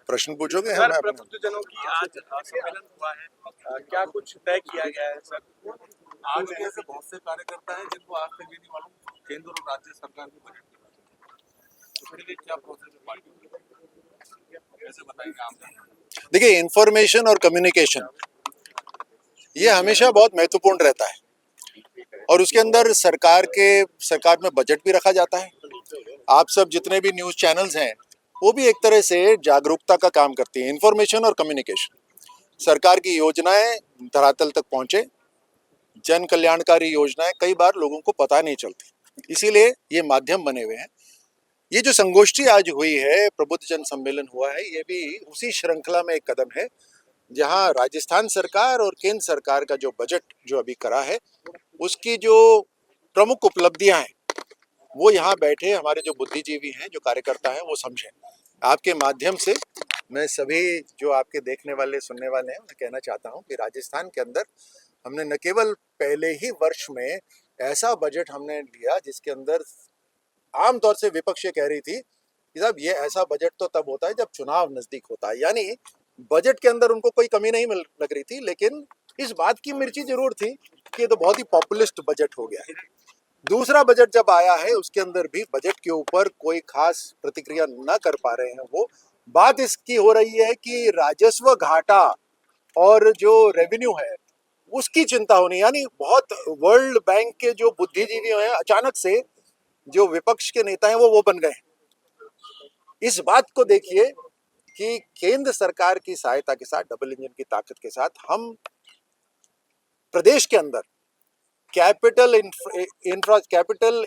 प्रश्न पूछोगे? सर, हम प्रबुद्धजनों की आज सम्मेलन हुआ है, क्या कुछ तय किया गया है सर? आज ऐसे बहुत से कार्यकर्ता हैं जिनको आज तक ये नहीं मालूम केंद्र और राज्य सरकार के बजट के बारे में। उसके लिए क्या प्रोसेस है पार्टी में, कैसे बताएंगे आप? देखिए, इंफॉर्मेशन और कम्युनिकेशन ये हमेशा बहुत महत्वपूर्ण रहता है और उसके अंदर सरकार में बजट भी रखा जाता है। आप सब जितने भी न्यूज़ चैनल्स हैं वो भी एक तरह से जागरूकता का काम करती हैं। इंफॉर्मेशन और कम्युनिकेशन, सरकार की योजनाएं धरातल तक पहुंचे, जन कल्याणकारी योजनाएं कई बार लोगों को पता नहीं चलती, इसीलिए ये माध्यम बने हुए हैं। ये जो संगोष्ठी आज हुई है, प्रबुद्ध जन सम्मेलन हुआ है, ये भी उसी श्रृंखला में एक कदम है जहां राजस्थान सरकार और केंद्र सरकार का जो बजट जो अभी करा है उसकी जो प्रमुख उपलब्धियां हैं वो यहाँ बैठे हमारे जो बुद्धिजीवी हैं, जो कार्यकर्ता हैं, वो समझें। आपके माध्यम से मैं सभी जो आपके देखने वाले सुनने वाले हैं उन्हें कहना चाहता हूँ कि राजस्थान के अंदर हमने न केवल पहले ही वर्ष में ऐसा बजट हमने लिया जिसके अंदर आमतौर से विपक्ष ये कह रही थी कि साहब ये ऐसा बजट तो तब होता है जब चुनाव नजदीक होता है, यानी बजट के अंदर उनको कोई कमी नहीं लग रही थी, लेकिन इस बात की मिर्ची जरूर थी कि ये तो बहुत ही पॉपुलिस्ट बजट हो गया है। दूसरा बजट जब आया है उसके अंदर भी बजट के ऊपर कोई खास प्रतिक्रिया न कर पा रहे हैं। वो बात इसकी हो रही है कि राजस्व घाटा और जो रेवेन्यू है उसकी चिंता होनी, यानी बहुत वर्ल्ड बैंक के जो बुद्धिजीवी हैं अचानक से जो विपक्ष के नेता हैं वो बन गए। इस बात को देखिए कि केंद्र सरकार की सहायता के साथ, डबल इंजन की ताकत के साथ, हम प्रदेश के अंदर कैपिटल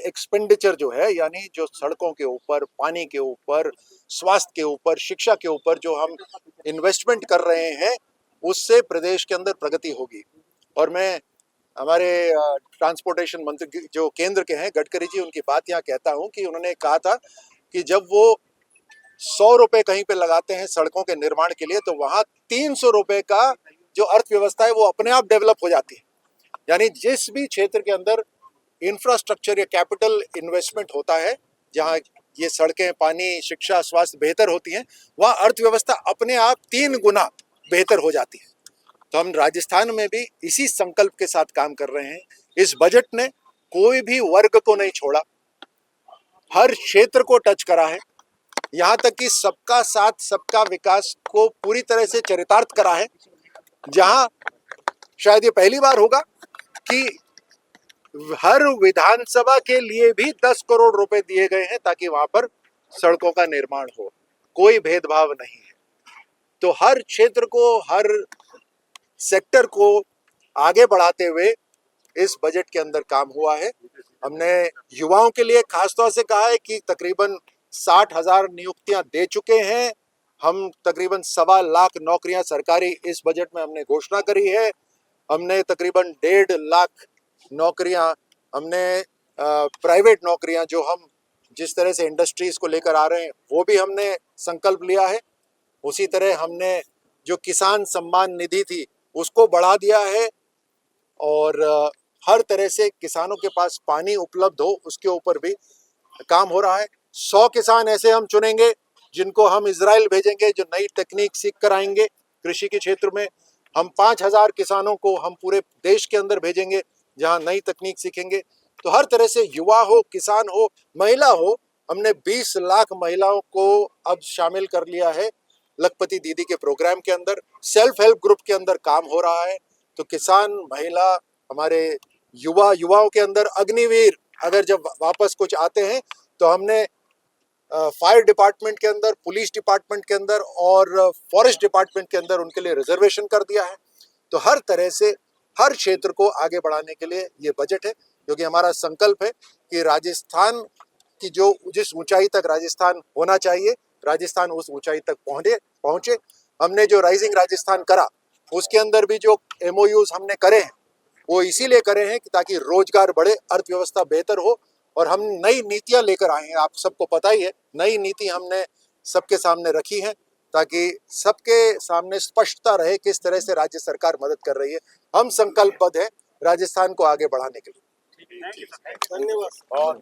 एक्सपेंडिचर जो है, यानी जो सड़कों के ऊपर, पानी के ऊपर, स्वास्थ्य के ऊपर, शिक्षा के ऊपर जो हम इन्वेस्टमेंट कर रहे हैं उससे प्रदेश के अंदर प्रगति होगी। और मैं हमारे ट्रांसपोर्टेशन मंत्री जो केंद्र के हैं, गडकरी जी, उनकी बात यहाँ कहता हूँ कि उन्होंने कहा था कि जब वो 100 रुपए कहीं पे लगाते हैं सड़कों के निर्माण के लिए तो वहां 300 रुपए का जो अर्थव्यवस्था है वो अपने आप डेवलप हो जाती है। यानी जिस भी क्षेत्र के अंदर इंफ्रास्ट्रक्चर या कैपिटल इन्वेस्टमेंट होता है, जहां ये सड़कें, पानी, शिक्षा, स्वास्थ्य बेहतर होती हैं, वहां अर्थव्यवस्था अपने आप 3 गुना बेहतर हो जाती है। तो हम राजस्थान में भी इसी संकल्प के साथ काम कर रहे हैं। इस बजट ने कोई भी वर्ग को नहीं छोड़ा, हर क्षेत्र को टच करा है, यहाँ तक कि सबका साथ सबका विकास को पूरी तरह से चरितार्थ करा है, जहां शायद ये पहली बार होगा कि हर विधानसभा के लिए भी 10 करोड़ रुपए दिए गए हैं ताकि वहां पर सड़कों का निर्माण हो। कोई भेदभाव नहीं है। तो हर क्षेत्र को, हर सेक्टर को आगे बढ़ाते हुए इस बजट के अंदर काम हुआ है। हमने युवाओं के लिए खासतौर से कहा है कि तकरीबन 60,000 नियुक्तियां दे चुके हैं। हम तकरीबन 1.25 लाख नौकरियां सरकारी इस बजट में हमने घोषणा करी है। हमने तकरीबन 1.5 लाख नौकरियां, हमने प्राइवेट नौकरियां जो हम जिस तरह से इंडस्ट्रीज को लेकर आ रहे हैं वो भी हमने संकल्प लिया है। उसी तरह हमने जो किसान सम्मान निधि थी उसको बढ़ा दिया है और हर तरह से किसानों के पास पानी उपलब्ध हो उसके ऊपर भी काम हो रहा है। 100 किसान ऐसे हम चुनेंगे जिनको हम इजराइल भेजेंगे, जो नई तकनीक सीख कर आएंगे कृषि के क्षेत्र में। हम 5,000 किसानों को हम पूरे देश के अंदर भेजेंगे जहां नई तकनीक सीखेंगे। तो हर तरह से युवा हो, किसान हो, महिला हो, हमने 20 लाख महिलाओं को अब शामिल कर लिया है लखपति दीदी के प्रोग्राम के अंदर। सेल्फ हेल्प ग्रुप के अंदर काम हो रहा है। तो किसान, महिला, हमारे युवाओं के अंदर अग्निवीर अगर जब वापस कुछ आते हैं तो हमने फायर डिपार्टमेंट के अंदर, पुलिस डिपार्टमेंट के अंदर और फॉरेस्ट डिपार्टमेंट के अंदर उनके लिए रिजर्वेशन कर दिया है। तो हर तरह से हर क्षेत्र को आगे बढ़ाने के लिए ये बजट है, क्योंकि हमारा संकल्प है कि राजस्थान की जो जिस ऊंचाई तक राजस्थान होना चाहिए, राजस्थान उस ऊंचाई तक पहुंचे। हमने जो राइजिंग राजस्थान करा उसके अंदर भी जो MOUs हमने करे हैं वो इसीलिए करे हैं कि ताकि रोजगार बढ़े, अर्थव्यवस्था बेहतर हो। और हम नई नीतियां लेकर आए हैं, आप सबको पता ही है, नई नीति हमने सबके सामने रखी है ताकि सबके सामने स्पष्टता रहे किस तरह से राज्य सरकार मदद कर रही है। हम संकल्पबद्ध हैं राजस्थान को आगे बढ़ाने के लिए। धन्यवाद।